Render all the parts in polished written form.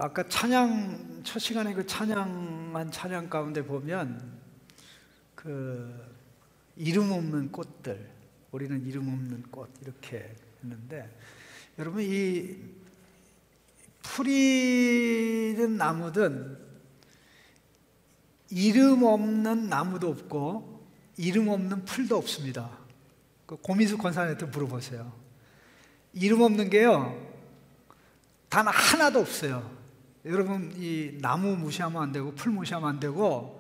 아까 찬양 첫 시간에 그 찬양한 찬양 가운데 보면 그 이름 없는 꽃들, 우리는 이름 없는 꽃 이렇게 했는데, 여러분 이 풀이든 나무든 이름 없는 나무도 없고 이름 없는 풀도 없습니다. 그 고민수 권사님한테 물어보세요. 이름 없는 게요 단 하나도 없어요. 여러분 이 나무 무시하면 안 되고 풀 무시하면 안 되고,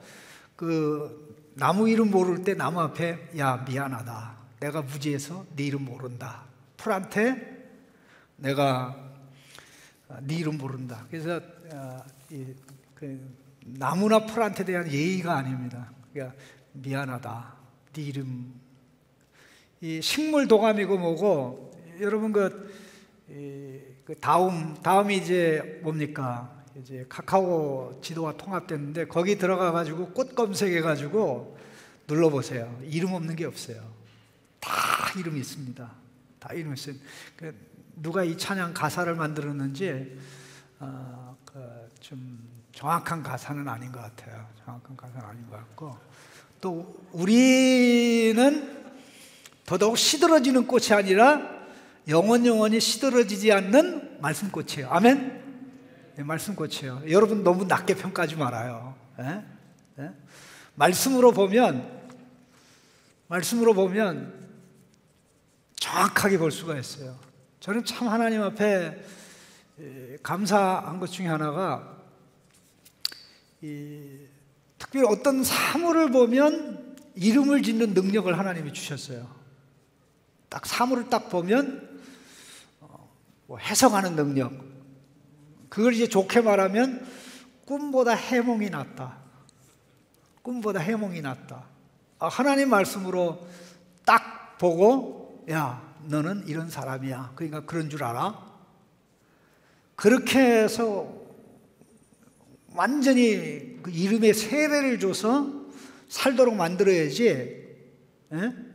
그 나무 이름 모를 때 나무 앞에 야 미안하다, 내가 무지해서 네 이름 모른다. 풀한테 내가 네 이름 모른다. 그래서 나무나 풀한테 대한 예의가 아닙니다. 그러니까 미안하다, 네 이름. 이 식물 도감이고 뭐고, 여러분 다음이 이제 뭡니까? 이제 카카오 지도와 통합됐는데 거기 들어가 가지고 꽃 검색해 가지고 눌러보세요. 이름 없는 게 없어요. 다 이름이 있습니다. 다 이름이 있어요. 누가 이 찬양 가사를 만들었는지 좀 정확한 가사는 아닌 것 같아요. 정확한 가사는 아닌 것 같고, 또 우리는 더더욱 시들어지는 꽃이 아니라 영원히 시들어지지 않는 말씀꽃이에요. 아멘? 네, 말씀꽃이에요. 여러분 너무 낮게 평가하지 말아요. 네? 네? 말씀으로 보면 정확하게 볼 수가 있어요. 저는 참 하나님 앞에 감사한 것 중에 하나가, 특별히 어떤 사물을 보면 이름을 짓는 능력을 하나님이 주셨어요. 딱 사물을 딱 보면 해석하는 능력. 그걸 이제 좋게 말하면 꿈보다 해몽이 낫다. 꿈보다 해몽이 낫다. 하나님 말씀으로 딱 보고 야 너는 이런 사람이야, 그러니까 그런 줄 알아? 그렇게 해서 완전히 그 이름에 세례를 줘서 살도록 만들어야지, 에?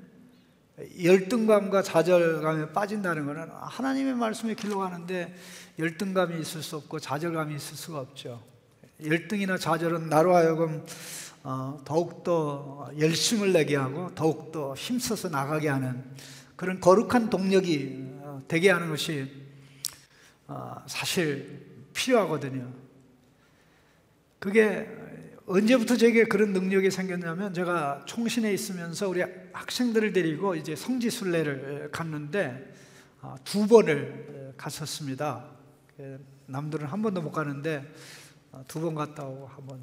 열등감과 좌절감에 빠진다는 것은 하나님의 말씀에 길로 가는데 열등감이 있을 수 없고 좌절감이 있을 수가 없죠. 열등이나 좌절은 나로 하여금 더욱더 열심을 내게 하고 더욱더 힘써서 나가게 하는 그런 거룩한 동력이 되게 하는 것이 사실 필요하거든요. 그게 언제부터 제게 그런 능력이 생겼냐면, 제가 총신에 있으면서 우리 학생들을 데리고 이제 성지순례를 갔는데 2번을 갔었습니다. 남들은 한 번도 못 가는데 2번 갔다 오고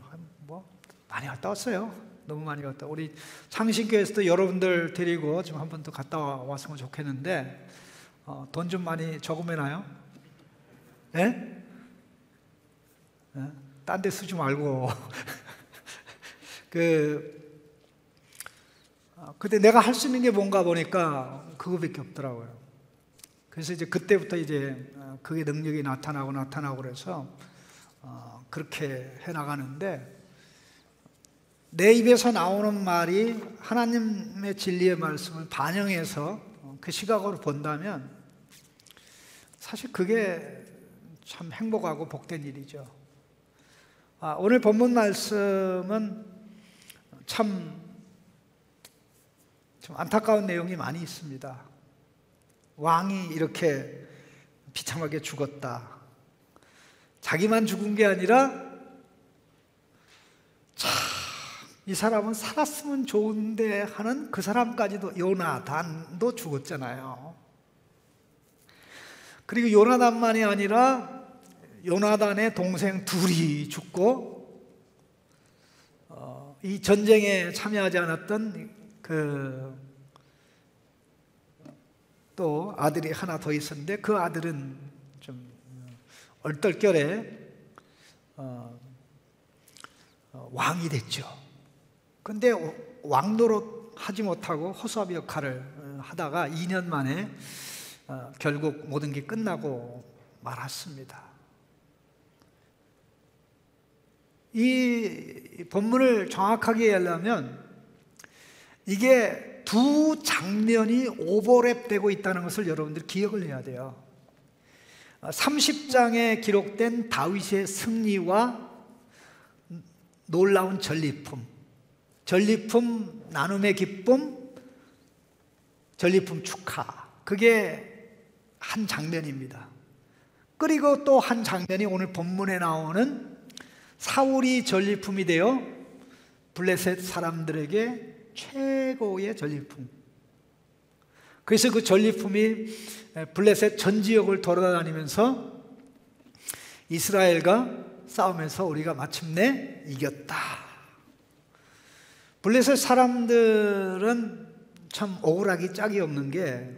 많이 갔다 왔어요. 너무 많이 갔다. 우리 창신교에서도 여러분들 데리고 좀 한 번 더 갔다 왔으면 좋겠는데, 돈 좀 많이 저금해놔요. 예? 딴 데 쓰지 말고. 근데 내가 할 수 있는 게 뭔가 보니까 그거밖에 없더라고요. 그래서 이제 그때부터 이제 그게 능력이 나타나고 그래서 그렇게 해나가는데, 내 입에서 나오는 말이 하나님의 진리의 말씀을 반영해서 그 시각으로 본다면 사실 그게 참 행복하고 복된 일이죠. 오늘 본문 말씀은 참 안타까운 내용이 많이 있습니다. 왕이 이렇게 비참하게 죽었다. 자기만 죽은 게 아니라 참 이 사람은 살았으면 좋은데 하는 그 사람까지도, 요나단도 죽었잖아요. 그리고 요나단만이 아니라 요나단의 동생 둘이 죽고, 이 전쟁에 참여하지 않았던 또 아들이 하나 더 있었는데, 그 아들은 좀 얼떨결에 왕이 됐죠. 근데 왕노릇 하지 못하고 허수아비 역할을 하다가 2년 만에 결국 모든 게 끝나고 말았습니다. 이 본문을 정확하게 이해하려면 이게 두 장면이 오버랩되고 있다는 것을 여러분들이 기억을 해야 돼요. 30장에 기록된 다윗의 승리와 놀라운 전리품, 전리품 나눔의 기쁨, 전리품 축하, 그게 한 장면입니다. 그리고 또 한 장면이 오늘 본문에 나오는 사울이 전리품이 되어 블레셋 사람들에게 최고의 전리품. 그래서 그 전리품이 블레셋 전 지역을 돌아다니면서 이스라엘과 싸우면서 우리가 마침내 이겼다. 블레셋 사람들은 참 억울하기 짝이 없는 게,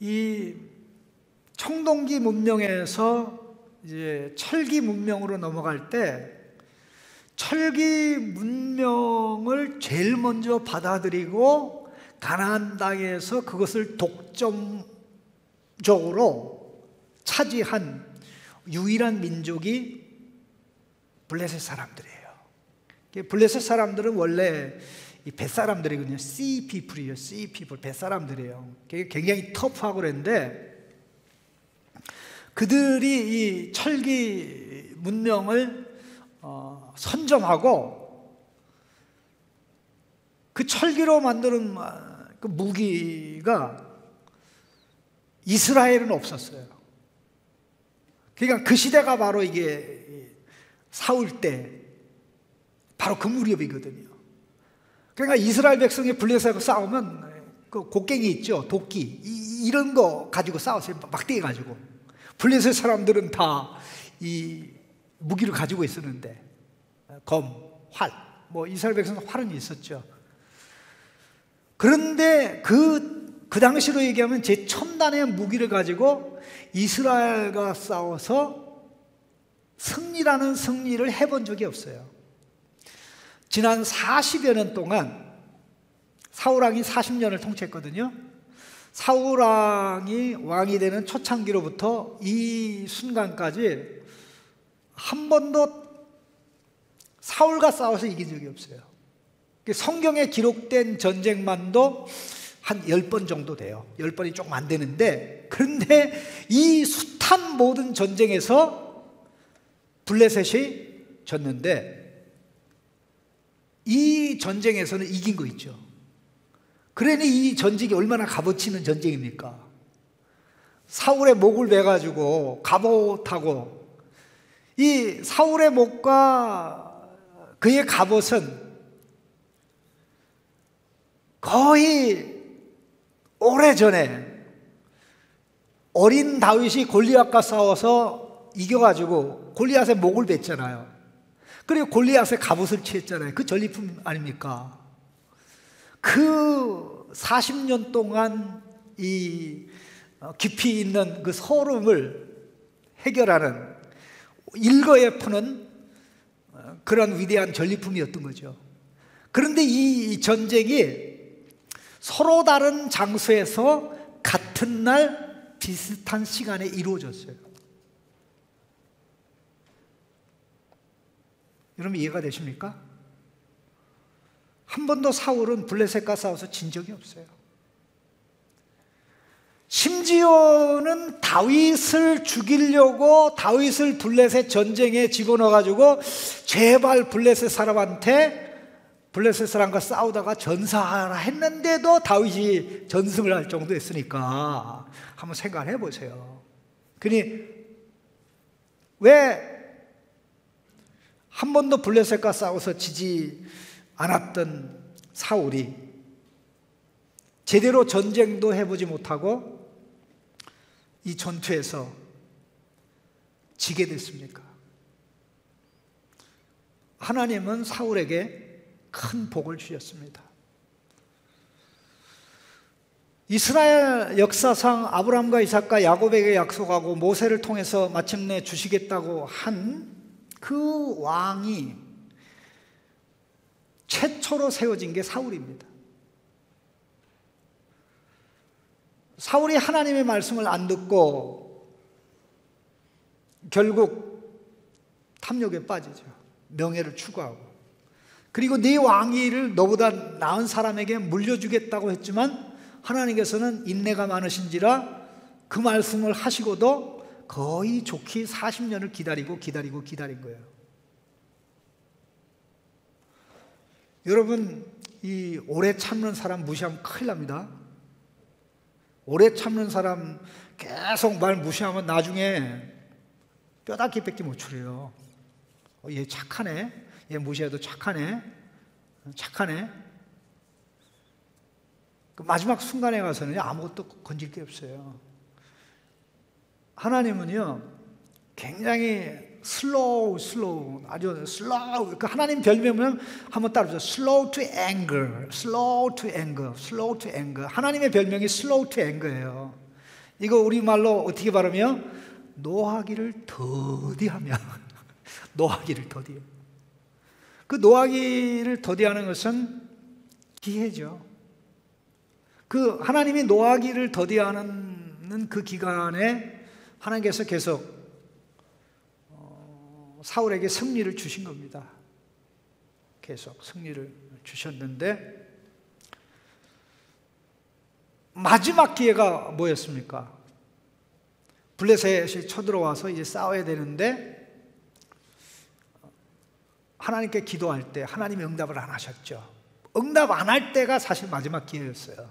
이 청동기 문명에서 이제 철기 문명으로 넘어갈 때 철기 문명을 제일 먼저 받아들이고 가나안 땅에서 그것을 독점적으로 차지한 유일한 민족이 블레셋 사람들이에요. 블레셋 사람들은 원래 이 뱃사람들이거든요. Sea people이에요. Sea people, 뱃사람들이에요. 굉장히 터프하고 그랬는데, 그들이 이 철기 문명을 선점하고 그 철기로 만드는 그 무기가 이스라엘은 없었어요. 그러니까 그 시대가 바로 이게 사울 때 바로 그 무렵이거든요. 그러니까 이스라엘 백성이 블레셋하고 싸우면 그 곡괭이 있죠, 도끼, 이런 거 가지고 싸웠어요. 막대기 가지고. 블레셋 사람들은 다 이 무기를 가지고 있었는데, 검, 활, 뭐 이스라엘 백성은 활은 있었죠. 그런데 그 당시로 얘기하면 제 첨단의 무기를 가지고 이스라엘과 싸워서 승리라는 승리를 해본 적이 없어요. 지난 40여 년 동안 사울왕이 40년을 통치했거든요. 사울왕이 왕이 되는 초창기로부터 이 순간까지 한 번도 사울과 싸워서 이긴 적이 없어요. 성경에 기록된 전쟁만도 한 10번 정도 돼요. 10번이 조금 안 되는데, 그런데 이 숱한 모든 전쟁에서 블레셋이 졌는데, 이 전쟁에서는 이긴 거 있죠. 그러니 이 전쟁이 얼마나 값어치는 전쟁입니까? 사울의 목을 베가지고 갑옷하고, 이 사울의 목과 그의 갑옷은 거의 오래전에 어린 다윗이 골리앗과 싸워서 이겨가지고 골리앗의 목을 뱄잖아요. 그리고 골리앗의 갑옷을 취했잖아요. 그 전리품 아닙니까? 그 40년 동안 이 깊이 있는 그 서름을 해결하는, 일거에 푸는 그런 위대한 전리품이었던 거죠. 그런데 이 전쟁이 서로 다른 장소에서 같은 날 비슷한 시간에 이루어졌어요. 여러분 이해가 되십니까? 한 번도 사울은 블레셋과 싸워서 진 적이 없어요. 심지어는 다윗을 죽이려고 다윗을 블레셋 전쟁에 집어넣어가지고 제발 블레셋 사람과 싸우다가 전사하라 했는데도 다윗이 전승을 할 정도였으니까 한번 생각을 해보세요. 그러니 왜 한 번도 블레셋과 싸워서 지지 않았던 사울이 제대로 전쟁도 해보지 못하고 이 전투에서 지게 됐습니까? 하나님은 사울에게 큰 복을 주셨습니다. 이스라엘 역사상 아브라함과 이삭과 야곱에게 약속하고 모세를 통해서 마침내 주시겠다고 한 그 왕이 최초로 세워진 게 사울입니다. 사울이 하나님의 말씀을 안 듣고 결국 탐욕에 빠지죠. 명예를 추구하고. 그리고 네 왕위를 너보다 나은 사람에게 물려주겠다고 했지만 하나님께서는 인내가 많으신지라 그 말씀을 하시고도 거의 좋게 40년을 기다린 거예요. 여러분, 이 오래 참는 사람 무시하면 큰일 납니다. 오래 참는 사람 계속 말 무시하면 나중에 뼈다귀밖에 못 추려요. 얘 착하네. 얘 무시해도 착하네. 그 마지막 순간에 가서는 아무것도 건질 게 없어요. 하나님은요, 굉장히 슬로우, 아주 슬로우. 그 하나님 별명은 한번 따라해보세요. slow to anger. 하나님의 별명이 slow to anger예요. 이거 우리말로 어떻게 발음해요? 노하기를 더디하며. 노하기를 더디해. 그 노하기를 더디하는 것은 기회죠. 그 하나님이 노하기를 더디하는 그 기간에 하나님께서 계속 사울에게 승리를 주신 겁니다. 계속 승리를 주셨는데 마지막 기회가 뭐였습니까? 블레셋이 쳐들어와서 이제 싸워야 되는데 하나님께 기도할 때 하나님이 응답을 안 하셨죠. 응답 안 할 때가 사실 마지막 기회였어요.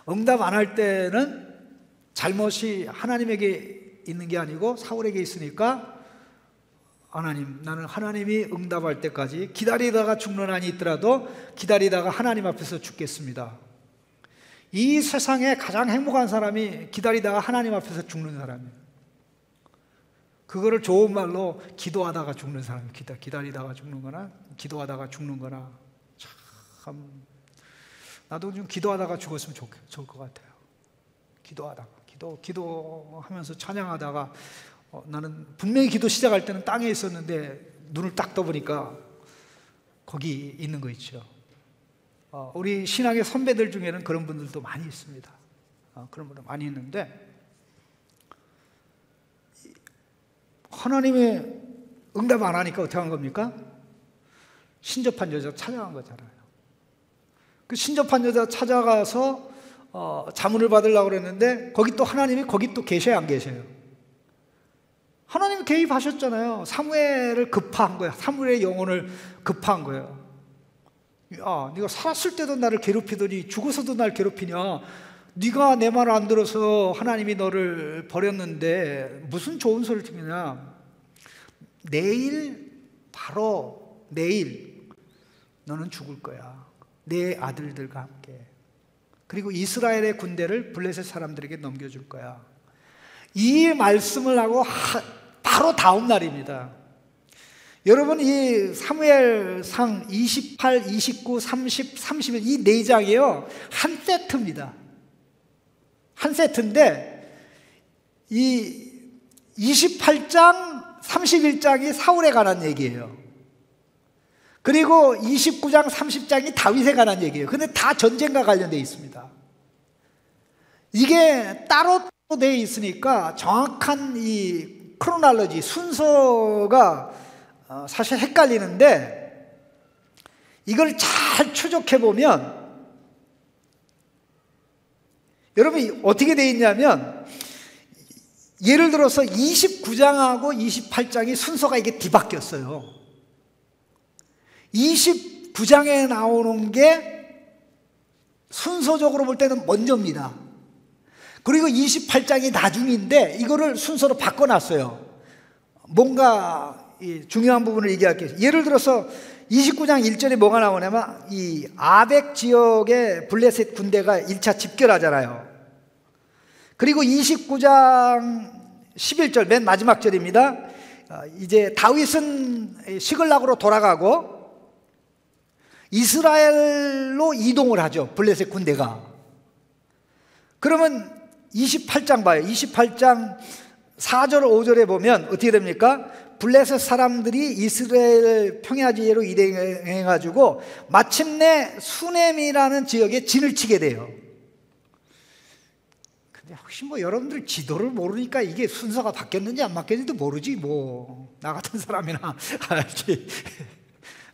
응답 안 할 때는 잘못이 하나님에게 있는 게 아니고 사울에게 있으니까 하나님, 나는 하나님이 응답할 때까지 기다리다가 죽는 한이 있더라도 기다리다가 하나님 앞에서 죽겠습니다. 이 세상에 가장 행복한 사람이 기다리다가 하나님 앞에서 죽는 사람이에요. 그거를 좋은 말로 기도하다가 죽는 사람, 기다리다가 죽는 거나 기도하다가 죽는 거나. 참 나도 좀 기도하다가 죽었으면 좋을 것 같아요. 기도하면서 찬양하다가 나는 분명히 기도 시작할 때는 땅에 있었는데 눈을 딱 떠보니까 거기 있는 거 있죠. 우리 신앙의 선배들 중에는 그런 분들도 많이 있습니다. 그런 분들 많이 있는데 하나님의 응답 안 하니까 어떻게 한 겁니까? 신접한 여자 찾아간 거잖아요. 그 신접한 여자 찾아가서 자문을 받으려고 그랬는데 거기 또 하나님이 거기 또 계셔요, 안 계셔요? 하나님이 개입하셨잖아요. 사무엘을 급파한 거예요. 사무엘의 영혼을 급파한 거예요. 네가 살았을 때도 나를 괴롭히더니 죽어서도 날 괴롭히냐? 네가 내 말을 안 들어서 하나님이 너를 버렸는데 무슨 좋은 소리를 듣느냐? 바로 내일 너는 죽을 거야. 내 아들들과 함께. 그리고 이스라엘의 군대를 블레셋 사람들에게 넘겨줄 거야. 이 말씀을 하고 바로 다음 날입니다. 여러분, 이 사무엘상 28, 29, 30, 31 이 4장이요 한 세트입니다. 한 세트인데 이 28장, 31장이 사울에 관한 얘기예요. 그리고 29장, 30장이 다윗에 관한 얘기예요. 근데 다 전쟁과 관련되어 있습니다. 이게 따로 되어 있으니까 정확한 이 크로놀로지, 순서가 사실 헷갈리는데 이걸 잘 추적해 보면 여러분 어떻게 되어 있냐면 예를 들어서 29장하고 28장이 순서가 이게 뒤바뀌었어요. 29장에 나오는 게 순서적으로 볼 때는 먼저입니다. 그리고 28장이 나중인데 이거를 순서로 바꿔놨어요. 뭔가 중요한 부분을 얘기할게요. 예를 들어서 29장 1절에 뭐가 나오냐면 이 아벡 지역의 블레셋 군대가 1차 집결하잖아요. 그리고 29장 11절 맨 마지막 절입니다. 이제 다윗은 시글락으로 돌아가고 이스라엘로 이동을 하죠. 블레셋 군대가. 그러면 28장 봐요. 28장 4절 5절에 보면 어떻게 됩니까? 블레셋 사람들이 이스라엘 평야지대로 이동해가지고 마침내 수넴이라는 지역에 진을 치게 돼요. 근데 혹시 뭐 여러분들 지도를 모르니까 이게 순서가 바뀌었는지 안 바뀌었는지도 모르지 뭐. 나 같은 사람이나 알지.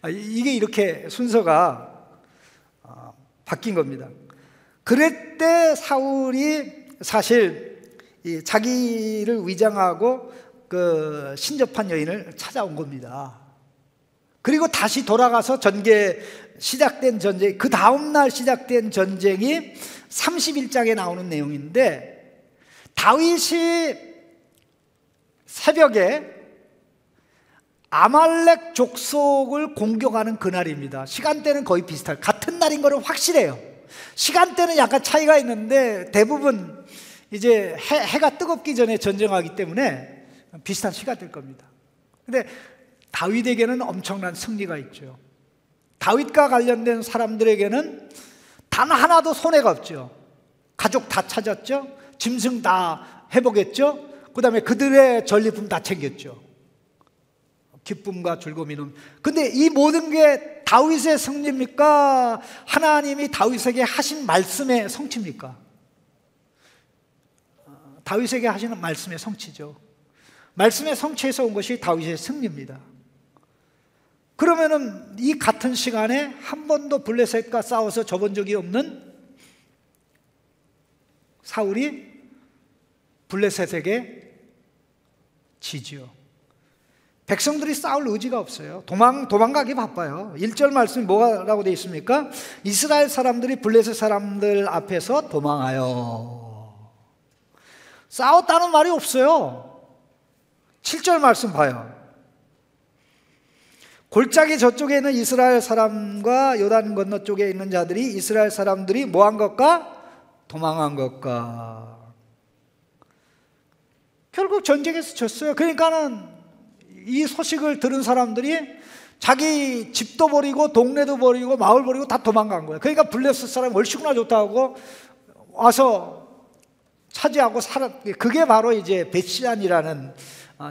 이게 이렇게 순서가 바뀐 겁니다. 그랬대 사울이 사실 자기를 위장하고 그 신접한 여인을 찾아온 겁니다. 그리고 다시 돌아가서 시작된 전쟁, 그 다음날 시작된 전쟁이 31장에 나오는 내용인데, 다윗이 새벽에 아말렉 족속을 공격하는 그날입니다. 시간대는 거의 비슷해요. 같은 날인 거는 확실해요. 시간대는 약간 차이가 있는데 대부분 이제 해가 뜨겁기 전에 전쟁하기 때문에 비슷한 시간대일 겁니다. 근데 다윗에게는 엄청난 승리가 있죠. 다윗과 관련된 사람들에게는 단 하나도 손해가 없죠. 가족 다 찾았죠. 짐승 다 회복했죠. 그 다음에 그들의 전리품 다 챙겼죠. 기쁨과 즐거움이는. 근데 이 모든 게 다윗의 승리입니까? 하나님이 다윗에게 하신 말씀의 성취입니까? 다윗에게 하시는 말씀의 성취죠. 말씀의 성취에서 온 것이 다윗의 승리입니다. 그러면은 이 같은 시간에 한 번도 블레셋과 싸워서 져본 적이 없는 사울이 블레셋에게 지죠. 백성들이 싸울 의지가 없어요. 도망가기 바빠요. 1절 말씀이 뭐라고 되어 있습니까? 이스라엘 사람들이 블레셋 사람들 앞에서 도망하여. 싸웠다는 말이 없어요. 7절 말씀 봐요. 골짜기 저쪽에 있는 이스라엘 사람과 요단 건너 쪽에 있는 자들이 이스라엘 사람들이 뭐한 것과? 도망한 것과. 결국 전쟁에서 졌어요. 그러니까는 이 소식을 들은 사람들이 자기 집도 버리고 동네도 버리고 마을 버리고 다 도망간 거예요. 그러니까 블레셋 사람이 얼씨구나 좋다고 와서 차지하고 그게 바로 이제 벳시안이라는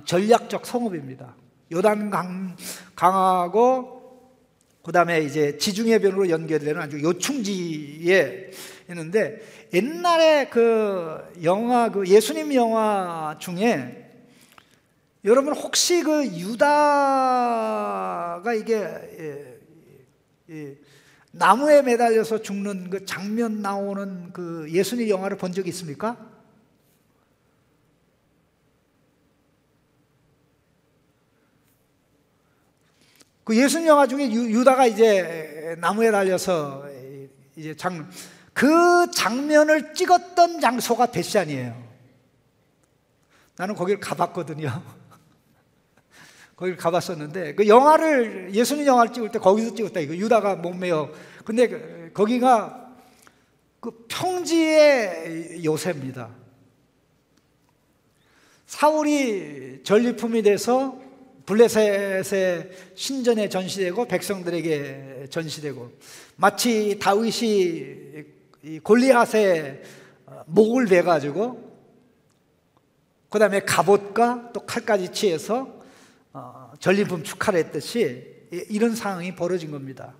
전략적 성읍입니다. 요단 강하고 그 다음에 이제 지중해변으로 연결되는 아주 요충지에 있는데, 옛날에 그 영화, 그 예수님 영화 중에 여러분 혹시 그 유다가 이게 나무에 매달려서 죽는 그 장면 나오는 그 예수님 영화를 본 적 있습니까? 그 예수님 영화 중에 유다가 이제 나무에 달려서 이제 그 장면을 찍었던 장소가 벳시안이에요. 나는 거기를 가봤거든요. 거기를 가봤었는데, 그 영화를, 예수님 영화를 찍을 때 거기서 찍었다. 이거 유다가 몸매요. 근데 거기가 그 평지의 요새입니다. 사울이 전리품이 돼서 블레셋의 신전에 전시되고 백성들에게 전시되고, 마치 다윗이 골리앗의 목을 베가지고 그 다음에 갑옷과 또 칼까지 취해서 전리품 축하를 했듯이 이런 상황이 벌어진 겁니다.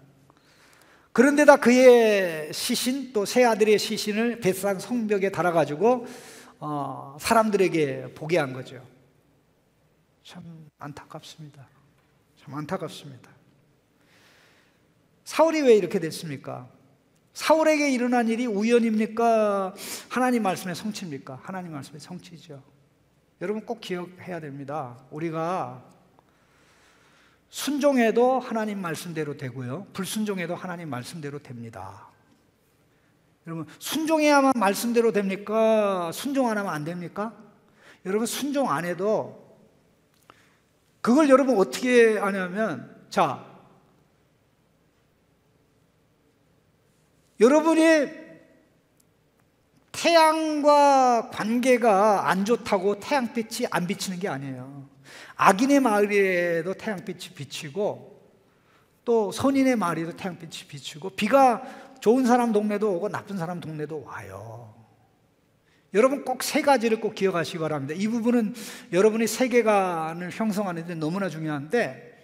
그런데다 그의 시신, 또 세 아들의 시신을 벳산 성벽에 달아가지고 사람들에게 보게 한 거죠. 참 안타깝습니다. 참 안타깝습니다. 사울이 왜 이렇게 됐습니까? 사울에게 일어난 일이 우연입니까? 하나님 말씀의 성취입니까? 하나님 말씀의 성취죠. 여러분 꼭 기억해야 됩니다. 우리가 순종해도 하나님 말씀대로 되고요, 불순종해도 하나님 말씀대로 됩니다. 여러분, 순종해야만 말씀대로 됩니까? 순종 안 하면 안 됩니까? 여러분, 순종 안 해도 그걸 여러분 어떻게 하냐면, 자, 여러분이 태양과 관계가 안 좋다고 태양빛이 안 비치는 게 아니에요. 악인의 마을에도 태양빛이 비치고, 또 선인의 마을에도 태양빛이 비치고, 비가 좋은 사람 동네도 오고 나쁜 사람 동네도 와요. 여러분 꼭 세 가지를 꼭 기억하시기 바랍니다. 이 부분은 여러분이 세계관을 형성하는 데 너무나 중요한데,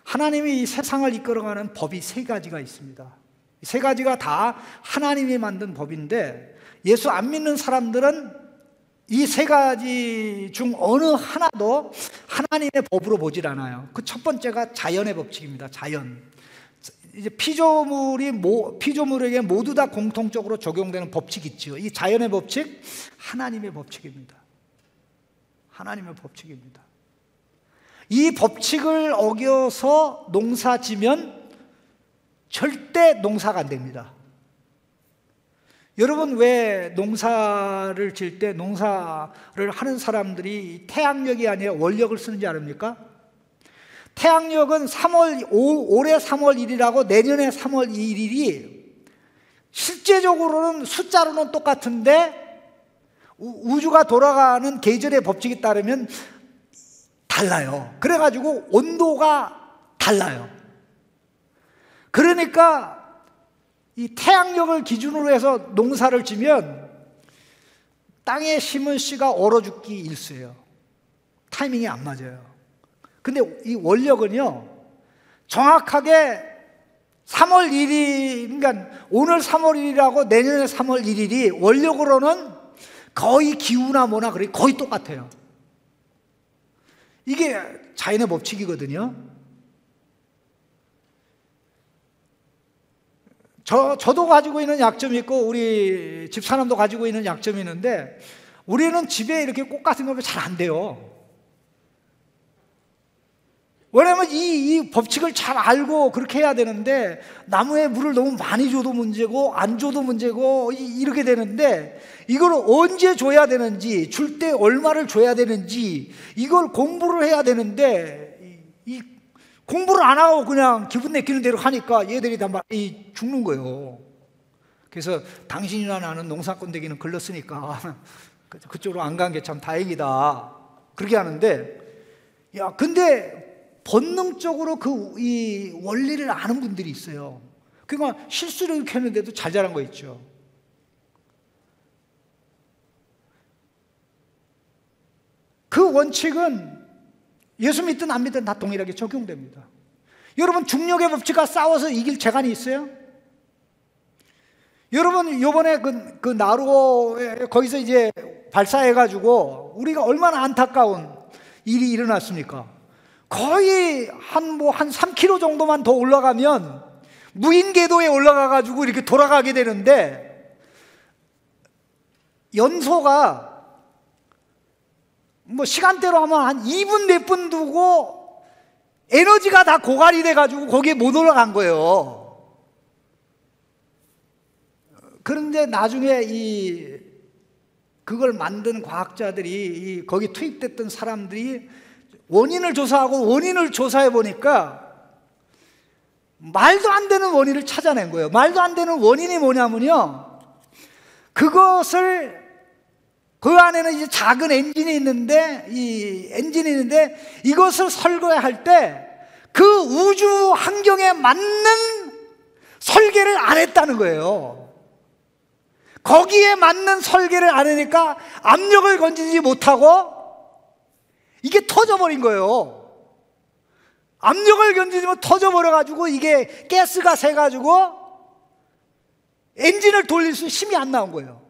하나님이 이 세상을 이끌어가는 법이 세 가지가 있습니다. 세 가지가 다 하나님이 만든 법인데, 예수 안 믿는 사람들은 이 세 가지 중 어느 하나도 하나님의 법으로 보질 않아요. 그 첫 번째가 자연의 법칙입니다. 자연. 이제 피조물에게 모두 다 공통적으로 적용되는 법칙이 있죠. 이 자연의 법칙, 하나님의 법칙입니다. 하나님의 법칙입니다. 이 법칙을 어겨서 농사 지면 절대 농사가 안 됩니다. 여러분, 왜 농사를 질 때 농사를 하는 사람들이 태양력이 아니라 원력을 쓰는지 아십니까? 태양력은 올해 3월 1일하고 내년에 3월 1일이 실제적으로는 숫자로는 똑같은데 우주가 돌아가는 계절의 법칙에 따르면 달라요. 그래가지고 온도가 달라요. 그러니까 이 태양력을 기준으로 해서 농사를 지면 땅에 심은 씨가 얼어 죽기 일쑤예요. 타이밍이 안 맞아요. 근데 이 원력은요, 정확하게 3월 1일, 그러니까 오늘 3월 1일하고 내년에 3월 1일이 원력으로는 거의 기후나 뭐나 거의 똑같아요. 이게 자연의 법칙이거든요. 저도 가지고 있는 약점이 있고 우리 집사람도 가지고 있는 약점이 있는데, 우리는 집에 이렇게 꽃 같은 거 잘 안 돼요. 왜냐하면 이 법칙을 잘 알고 그렇게 해야 되는데, 나무에 물을 너무 많이 줘도 문제고 안 줘도 문제고 이렇게 되는데, 이걸 언제 줘야 되는지, 줄 때 얼마를 줘야 되는지 이걸 공부를 해야 되는데, 이 공부를 안 하고 그냥 기분 내키는 대로 하니까 얘들이 다 죽는 거예요. 그래서 당신이나 나는 농사꾼 되기는 글렀으니까 그쪽으로 안 간 게 참 다행이다, 그렇게 하는데, 근데 본능적으로 이 원리를 아는 분들이 있어요. 그러니까 실수를 이렇게 했는데도 잘 자란 거 있죠. 그 원칙은 예수 믿든 안 믿든 다 동일하게 적용됩니다. 여러분, 중력의 법칙과 싸워서 이길 재간이 있어요? 여러분, 요번에 그 나루호에 거기서 이제 발사해가지고 우리가 얼마나 안타까운 일이 일어났습니까? 거의 한 3km 정도만 더 올라가면 무인궤도에 올라가가지고 이렇게 돌아가게 되는데, 연소가 시간대로 하면 한 2분 몇 분 두고 에너지가 다 고갈이 돼가지고 거기에 못 올라간 거예요. 그런데 나중에 그걸 만든 과학자들이, 거기 투입됐던 사람들이 원인을 조사해 보니까 말도 안 되는 원인을 찾아낸 거예요. 말도 안 되는 원인이 뭐냐면요, 그 안에는 이제 작은 엔진이 있는데, 이것을 설계할 때 그 우주 환경에 맞는 설계를 안 했다는 거예요. 거기에 맞는 설계를 안 하니까 압력을 건지지 못하고 이게 터져버린 거예요. 압력을 건지지 못하고 터져버려가지고 이게 가스가 새가지고 엔진을 돌릴 수 힘이 안 나온 거예요.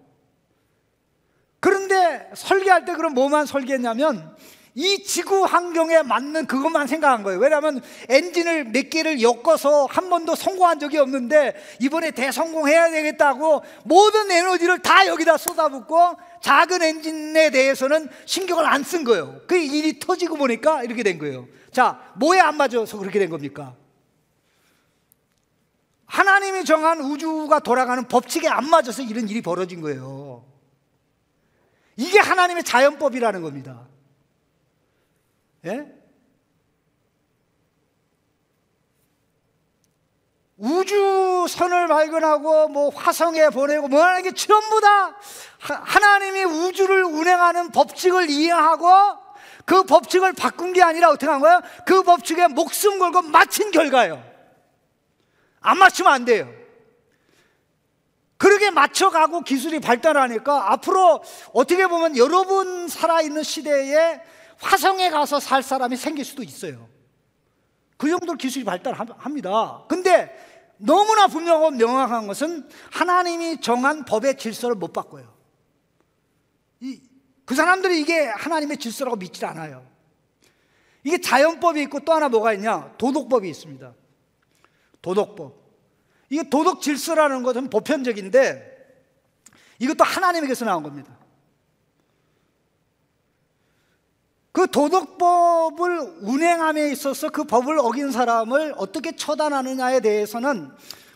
그런데 설계할 때 그럼 뭐만 설계했냐면 이 지구 환경에 맞는 그것만 생각한 거예요. 왜냐하면 엔진을 몇 개를 엮어서 한 번도 성공한 적이 없는데 이번에 대성공해야 되겠다고 모든 에너지를 다 여기다 쏟아붓고 작은 엔진에 대해서는 신경을 안 쓴 거예요. 그 일이 터지고 보니까 이렇게 된 거예요. 자, 뭐에 안 맞아서 그렇게 된 겁니까? 하나님이 정한 우주가 돌아가는 법칙에 안 맞아서 이런 일이 벌어진 거예요. 이게 하나님의 자연법이라는 겁니다. 예? 우주선을 발견하고 화성에 보내고 하는 게 전부 다 하나님이 우주를 운행하는 법칙을 이해하고 그 법칙을 바꾼 게 아니라 어떻게 한 거예요? 그 법칙에 목숨 걸고 맞춘 결과예요. 안 맞추면 안 돼요. 그렇게 맞춰가고 기술이 발달하니까 앞으로 어떻게 보면 여러분 살아있는 시대에 화성에 가서 살 사람이 생길 수도 있어요. 그 정도로 기술이 발달합니다. 근데 너무나 분명하고 명확한 것은 하나님이 정한 법의 질서를 못 바꿔요. 그 사람들이 이게 하나님의 질서라고 믿지 않아요. 이게 자연법이 있고 또 하나 뭐가 있냐? 도덕법이 있습니다. 도덕법. 이게 도덕 질서라는 것은 보편적인데 이것도 하나님에게서 나온 겁니다. 그 도덕법을 운행함에 있어서 그 법을 어긴 사람을 어떻게 처단하느냐에 대해서는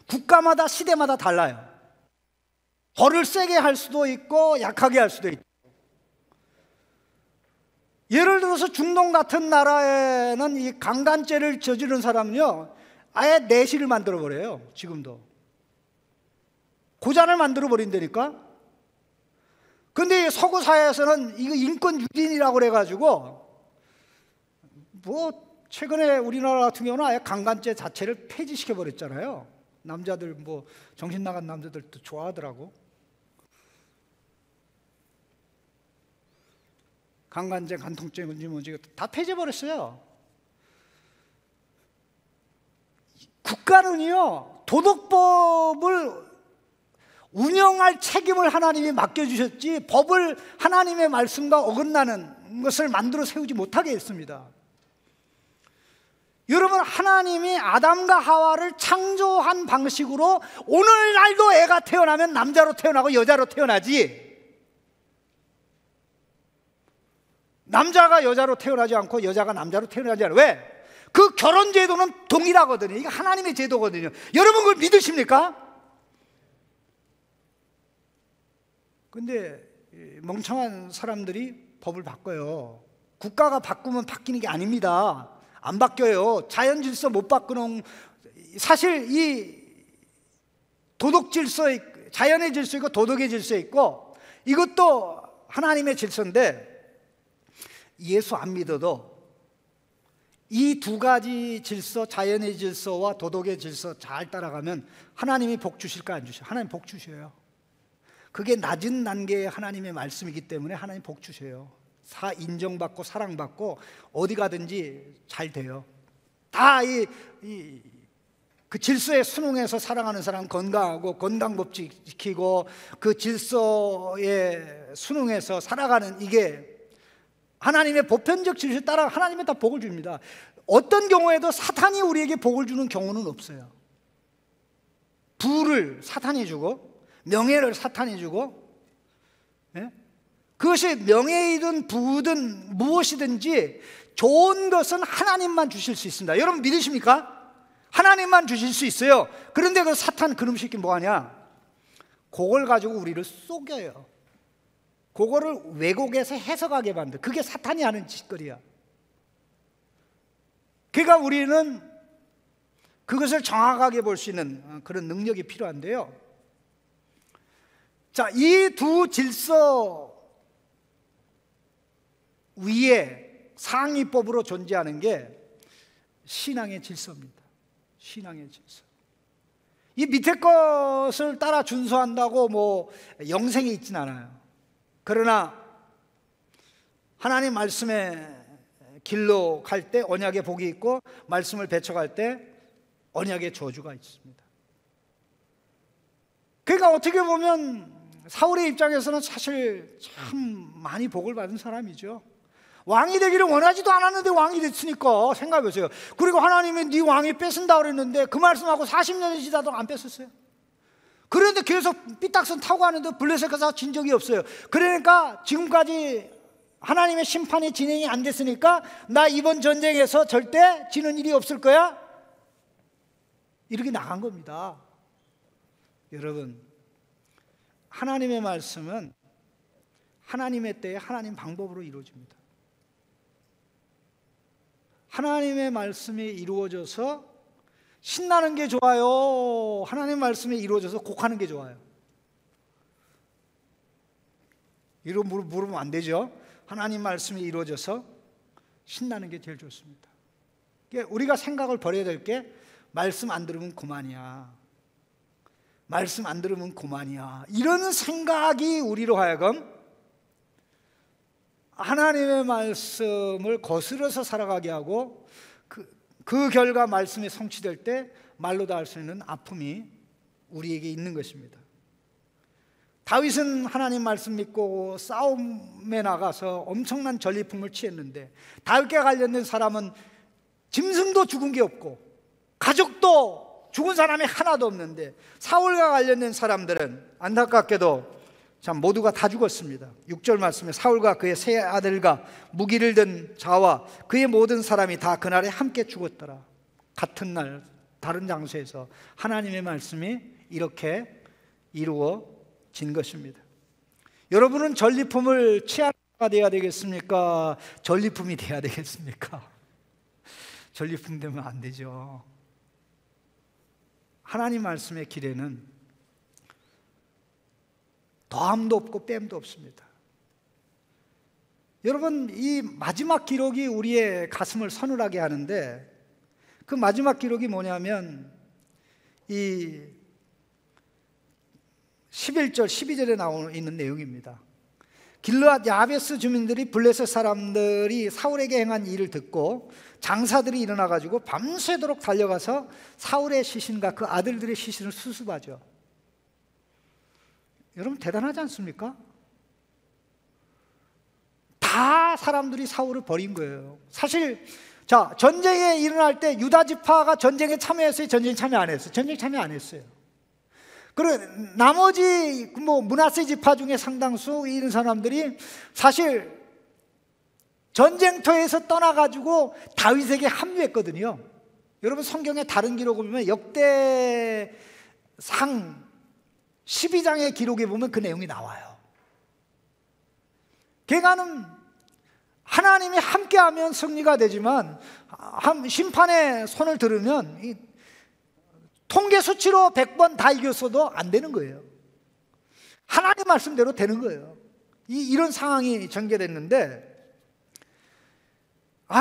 국가마다 시대마다 달라요. 벌을 세게 할 수도 있고 약하게 할 수도 있고. 예를 들어서 중동 같은 나라에는 이 강간죄를 저지른 사람은요, 아예 내시를 만들어 버려요. 지금도 고잔을 만들어 버린다니까. 근데 서구 사회에서는 이거 인권 유린이라고 그래가지고 뭐 최근에 우리나라 같은 경우는 아예 강간죄 자체를 폐지시켜 버렸잖아요. 남자들 뭐 정신 나간 남자들도 좋아하더라고. 강간죄, 간통죄, 뭐지 다 폐지해 버렸어요. 국가는요, 도덕법을 운영할 책임을 하나님이 맡겨주셨지 법을 하나님의 말씀과 어긋나는 것을 만들어 세우지 못하게 했습니다. 여러분, 하나님이 아담과 하와를 창조한 방식으로 오늘날도 애가 태어나면 남자로 태어나고 여자로 태어나지, 남자가 여자로 태어나지 않고 여자가 남자로 태어나지 않아요. 왜? 그 결혼 제도는 동일하거든요. 이게 하나님의 제도거든요. 여러분 그걸 믿으십니까? 근데 멍청한 사람들이 법을 바꿔요. 국가가 바꾸면 바뀌는 게 아닙니다. 안 바뀌어요. 자연 질서 못 바꾸는, 사실 이 도덕 질서, 자연의 질서 있고 도덕의 질서 있고, 이것도 하나님의 질서인데 예수 안 믿어도 이 두 가지 질서, 자연의 질서와 도덕의 질서 잘 따라가면 하나님이 복 주실까 안 주셔요? 하나님 복 주셔요. 그게 낮은 단계의 하나님의 말씀이기 때문에 하나님 복 주셔요. 인정받고 사랑받고 어디 가든지 잘 돼요. 다 그 질서에 순응해서 살아가는 사람, 건강하고 건강법칙 지키고 그 질서에 순응해서 살아가는, 이게 하나님의 보편적 질서에 따라 하나님이 다 복을 줍니다. 어떤 경우에도 사탄이 우리에게 복을 주는 경우는 없어요. 부를 사탄이 주고 명예를 사탄이 주고, 예? 그것이 명예이든 부든 무엇이든지 좋은 것은 하나님만 주실 수 있습니다. 여러분 믿으십니까? 하나님만 주실 수 있어요. 그런데 그 사탄 그놈 새끼 뭐하냐? 그걸 가지고 우리를 속여요. 그거를 왜곡해서 해석하게 만들, 그게 사탄이 하는 짓거리야. 그러니까 우리는 그것을 정확하게 볼 수 있는 그런 능력이 필요한데요. 자, 이 두 질서 위에 상위법으로 존재하는 게 신앙의 질서입니다. 신앙의 질서. 이 밑에 것을 따라 준수한다고 뭐 영생이 있진 않아요. 그러나 하나님 말씀의 길로 갈 때 언약의 복이 있고, 말씀을 배척할 때 언약의 저주가 있습니다. 그러니까 어떻게 보면 사울의 입장에서는 사실 참 많이 복을 받은 사람이죠. 왕이 되기를 원하지도 않았는데 왕이 됐으니까 생각해보세요. 그리고 하나님이 네 왕이 뺏은다 그랬는데 그 말씀하고 40년이 지나도 안 뺏었어요. 그런데 계속 삐딱선 타고 하는데 블레셋 가서 진 적이 없어요. 그러니까 지금까지 하나님의 심판이 진행이 안 됐으니까 나 이번 전쟁에서 절대 지는 일이 없을 거야, 이렇게 나간 겁니다. 여러분, 하나님의 말씀은 하나님의 때에 하나님 방법으로 이루어집니다. 하나님의 말씀이 이루어져서 신나는 게 좋아요? 하나님의 말씀이 이루어져서 곡하는 게 좋아요? 이런 물으면 안 되죠. 하나님 말씀이 이루어져서 신나는 게 제일 좋습니다. 우리가 생각을 버려야 될 게, 말씀 안 들으면 그만이야, 말씀 안 들으면 그만이야, 이런 생각이 우리로 하여금 하나님의 말씀을 거스려서 살아가게 하고, 그 결과 말씀이 성취될 때 말로 다 할 수 있는 아픔이 우리에게 있는 것입니다. 다윗은 하나님 말씀 믿고 싸움에 나가서 엄청난 전리품을 취했는데, 다윗과 관련된 사람은 짐승도 죽은 게 없고 가족도 죽은 사람이 하나도 없는데, 사울과 관련된 사람들은 안타깝게도 자, 모두가 다 죽었습니다. 6절 말씀에 사울과 그의 세 아들과 무기를 든 자와 그의 모든 사람이 다 그날에 함께 죽었더라. 같은 날 다른 장소에서 하나님의 말씀이 이렇게 이루어진 것입니다. 여러분은 전리품을 취하는 자가 되어야 되겠습니까? 전리품이 되어야 되겠습니까? 전리품 되면 안 되죠. 하나님 말씀의 길에는 더함도 없고 뺨도 없습니다. 여러분, 이 마지막 기록이 우리의 가슴을 서늘하게 하는데, 그 마지막 기록이 뭐냐면 이 11절, 12절에 나와 있는 내용입니다. 길르앗 야베스 주민들이 블레셋 사람들이 사울에게 행한 일을 듣고 장사들이 일어나 가지고 밤새도록 달려가서 사울의 시신과 그 아들들의 시신을 수습하죠. 여러분, 대단하지 않습니까? 다 사람들이 사울을 버린 거예요. 사실 자, 전쟁이 일어날 때 유다 지파가 전쟁에 참여했어요? 전쟁에 참여 안 했어요? 전쟁에 참여 안 했어요. 그리고 나머지 므낫세 지파 중에 상당수 이런 사람들이 사실 전쟁터에서 떠나가지고 다윗에게 합류했거든요. 여러분, 성경의 다른 기록을 보면 역대상 12장의 기록에 보면 그 내용이 나와요. 개가는 하나님이 함께하면 승리가 되지만 심판의 손을 들으면 통계 수치로 100번 다 이겼어도 안 되는 거예요. 하나님 말씀대로 되는 거예요. 이런 상황이 전개됐는데,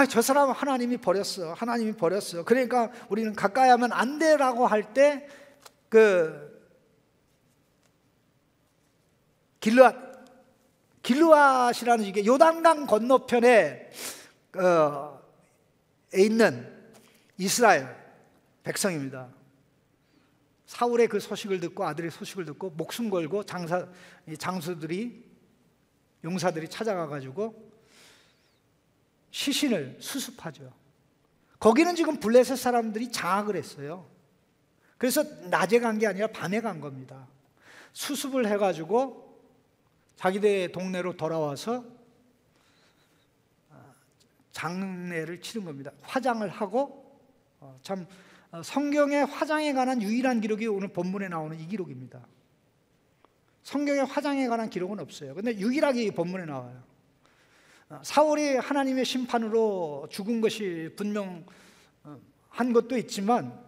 저 사람은 하나님이 버렸어. 하나님이 버렸어. 그러니까 우리는 가까이 하면 안 돼라고 할 때 길르앗이라는 이게 요단강 건너편에 있는 이스라엘 백성입니다. 사울의 그 소식을 듣고 아들의 소식을 듣고 목숨 걸고 장수들이 용사들이 찾아가 가지고 시신을 수습하죠. 거기는 지금 블레셋 사람들이 장악을 했어요. 그래서 낮에 간 게 아니라 밤에 간 겁니다. 수습을 해가지고 자기네 동네로 돌아와서 장례를 치른 겁니다. 화장을 하고, 참 성경의 화장에 관한 유일한 기록이 오늘 본문에 나오는 이 기록입니다. 성경의 화장에 관한 기록은 없어요. 근데 유일하게 이 본문에 나와요. 사울이 하나님의 심판으로 죽은 것이 분명한 것도 있지만,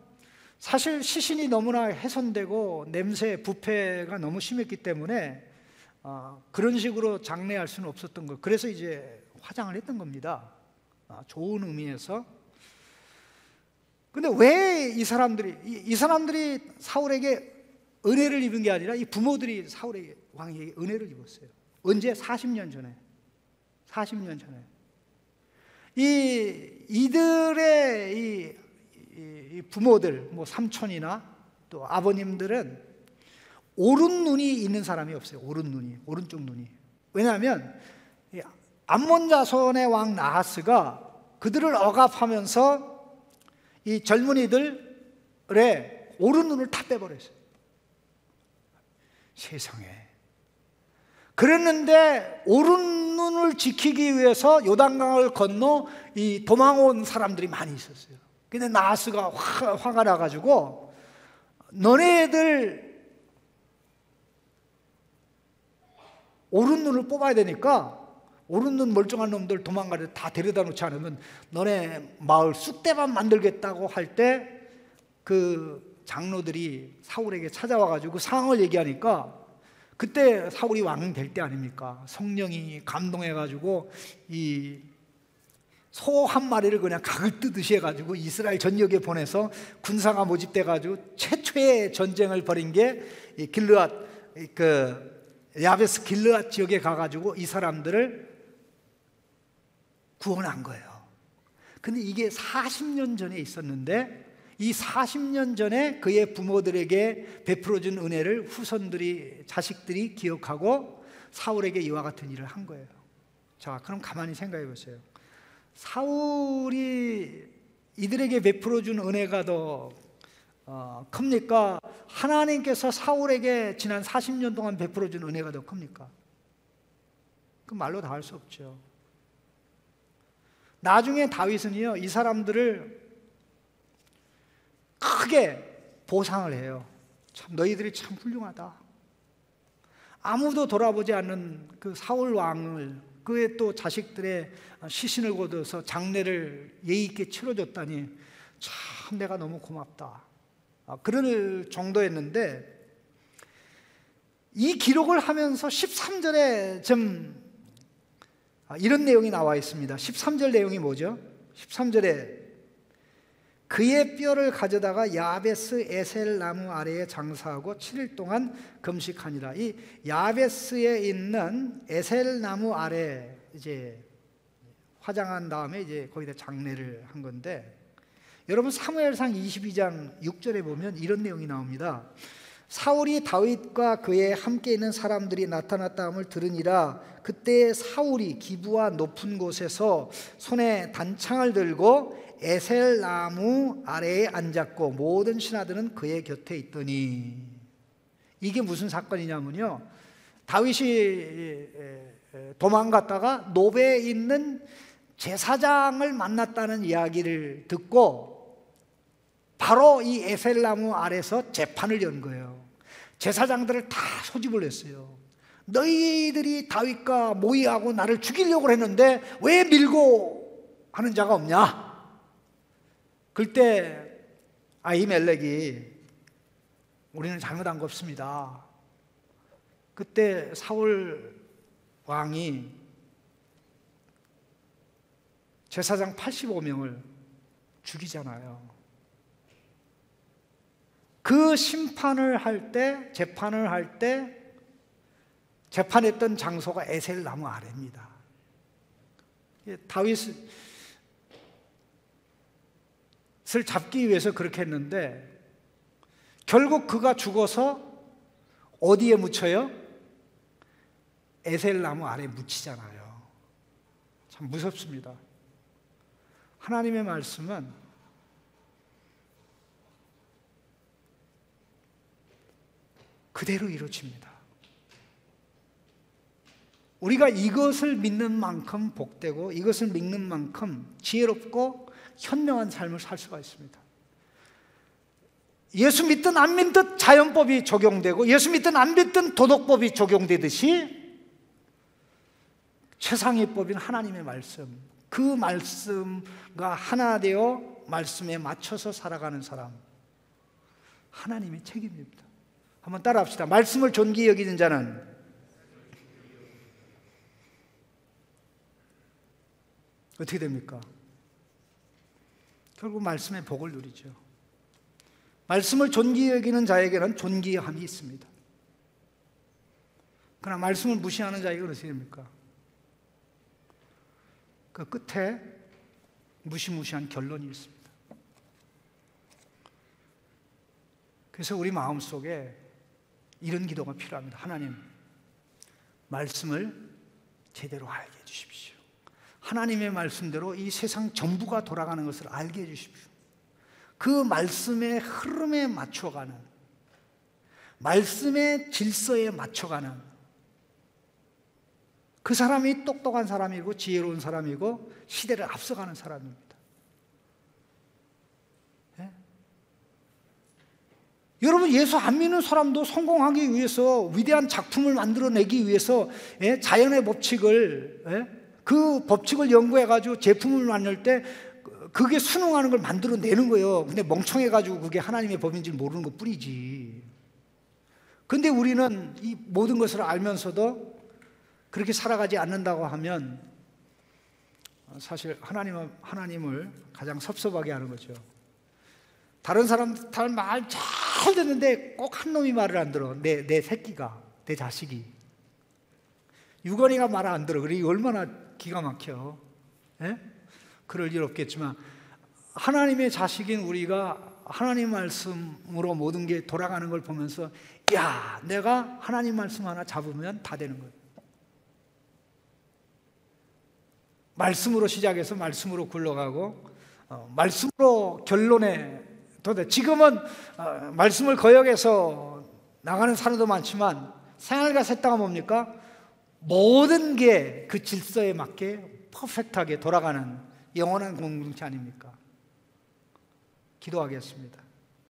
사실 시신이 너무나 훼손되고 냄새, 부패가 너무 심했기 때문에 그런 식으로 장례할 수는 없었던 거. 그래서 이제 화장을 했던 겁니다. 좋은 의미에서. 근데 왜 이 사람들이 사울에게 은혜를 입은 게 아니라 이 부모들이 사울에게, 왕에게 은혜를 입었어요. 언제? 40년 전에. 40년 전에. 이들의 이 부모들, 삼촌이나 또 아버님들은 오른 눈이 있는 사람이 없어요. 오른쪽 눈이. 왜냐하면 암몬 자손의 왕 나하스가 그들을 억압하면서 이 젊은이들의 오른 눈을 다 빼버렸어요. 세상에. 그랬는데 오른 눈을 지키기 위해서 요단강을 건너 도망온 사람들이 많이 있었어요. 근데 나하스가 화가 나가지고 너네들 오른 눈을 뽑아야 되니까 오른 눈 멀쩡한 놈들 도망가려 다 데려다 놓지 않으면 너네 마을 쑥대밭 만들겠다고 할 때 그 장로들이 사울에게 찾아와가지고 상황을 얘기하니까 그때 사울이 왕 될 때 아닙니까? 성령이 감동해가지고 이 소 한 마리를 그냥 각을 뜨듯이 해가지고 이스라엘 전역에 보내서 군사가 모집돼가지고 최초의 전쟁을 벌인 게 길르앗 야베스 길르앗 지역에 가가지고 이 사람들을 구원한 거예요. 근데 이게 40년 전에 있었는데 이 40년 전에 그의 부모들에게 베풀어준 은혜를 자식들이 기억하고 사울에게 이와 같은 일을 한 거예요. 자, 그럼 가만히 생각해 보세요. 사울이 이들에게 베풀어준 은혜가 더 큽니까? 하나님께서 사울에게 지난 40년 동안 베풀어준 은혜가 더 큽니까? 그 말로 다 할 수 없죠. 나중에 다윗은요, 이 사람들을 크게 보상을 해요. 참 너희들이 참 훌륭하다. 아무도 돌아보지 않는 그 사울 왕을, 그의 또 자식들의 시신을 거둬서 장례를 예의 있게 치러줬다니 참 내가 너무 고맙다. 그럴 정도였는데, 이 기록을 하면서 13절에 좀 이런 내용이 나와 있습니다. 13절 내용이 뭐죠? 13절에 그의 뼈를 가져다가 야베스 에셀 나무 아래에 장사하고 7일 동안 금식하니라. 이 야베스에 있는 에셀 나무 아래 이제 화장한 다음에 이제 거기다 장례를 한 건데, 여러분 사무엘상 22장 6절에 보면 이런 내용이 나옵니다. 사울이 다윗과 그에 함께 있는 사람들이 나타났다 함을 들으니라. 그때 사울이 기브와 높은 곳에서 손에 단창을 들고 에셀 나무 아래에 앉았고 모든 신하들은 그의 곁에 있더니, 이게 무슨 사건이냐면요, 다윗이 도망갔다가 노베에 있는 제사장을 만났다는 이야기를 듣고 바로 이 에셀나무 아래서 재판을 연 거예요. 제사장들을 다 소집을 했어요. 너희들이 다윗과 모의하고 나를 죽이려고 했는데 왜 밀고 하는 자가 없냐? 그때 아히멜렉이 우리는 잘못한 거 없습니다. 그때 사울 왕이 제사장 85명을 죽이잖아요. 그 심판을 할 때, 재판을 할 때 재판했던 장소가 에셀 나무 아래입니다. 다윗을 잡기 위해서 그렇게 했는데 결국 그가 죽어서 어디에 묻혀요? 에셀 나무 아래에 묻히잖아요. 참 무섭습니다. 하나님의 말씀은 그대로 이루어집니다. 우리가 이것을 믿는 만큼 복되고 이것을 믿는 만큼 지혜롭고 현명한 삶을 살 수가 있습니다. 예수 믿든 안 믿든 자연법이 적용되고 예수 믿든 안 믿든 도덕법이 적용되듯이 최상의 법인 하나님의 말씀, 그 말씀과 하나 되어 말씀에 맞춰서 살아가는 사람, 하나님의 책임입니다. 한번 따라합시다. 말씀을 존귀히 여기는 자는 어떻게 됩니까? 결국 말씀의 복을 누리죠. 말씀을 존귀히 여기는 자에게는 존귀함이 있습니다. 그러나 말씀을 무시하는 자에게는 어떻게 됩니까? 그 끝에 무시무시한 결론이 있습니다. 그래서 우리 마음속에 이런 기도가 필요합니다. 하나님, 말씀을 제대로 알게 해주십시오. 하나님의 말씀대로 이 세상 전부가 돌아가는 것을 알게 해주십시오. 그 말씀의 흐름에 맞춰가는, 말씀의 질서에 맞춰가는 그 사람이 똑똑한 사람이고 지혜로운 사람이고 시대를 앞서가는 사람입니다. 여러분, 예수 안 믿는 사람도 성공하기 위해서, 위대한 작품을 만들어내기 위해서 자연의 법칙을, 그 법칙을 연구해가지고 제품을 만들 때 그게 순응하는 걸 만들어내는 거예요. 근데 멍청해가지고 그게 하나님의 법인 줄 모르는 것 뿐이지. 근데 우리는 이 모든 것을 알면서도 그렇게 살아가지 않는다고 하면 사실 하나님을 가장 섭섭하게 하는 거죠. 다른 사람들 말 잘 듣는데 꼭 한 놈이 말을 안 들어. 내 새끼가, 내 자식이. 유건이가 말을 안 들어. 그래, 얼마나 기가 막혀. 그럴 일 없겠지만 하나님의 자식인 우리가 하나님 말씀으로 모든 게 돌아가는 걸 보면서, 야, 내가 하나님 말씀 하나 잡으면 다 되는 거예요. 말씀으로 시작해서 말씀으로 굴러가고 말씀으로 결론에 도대체 지금은 말씀을 거역해서 나가는 사람도 많지만 생활과 세타가 뭡니까? 모든 게 그 질서에 맞게 퍼펙트하게 돌아가는 영원한 공동체 아닙니까? 기도하겠습니다.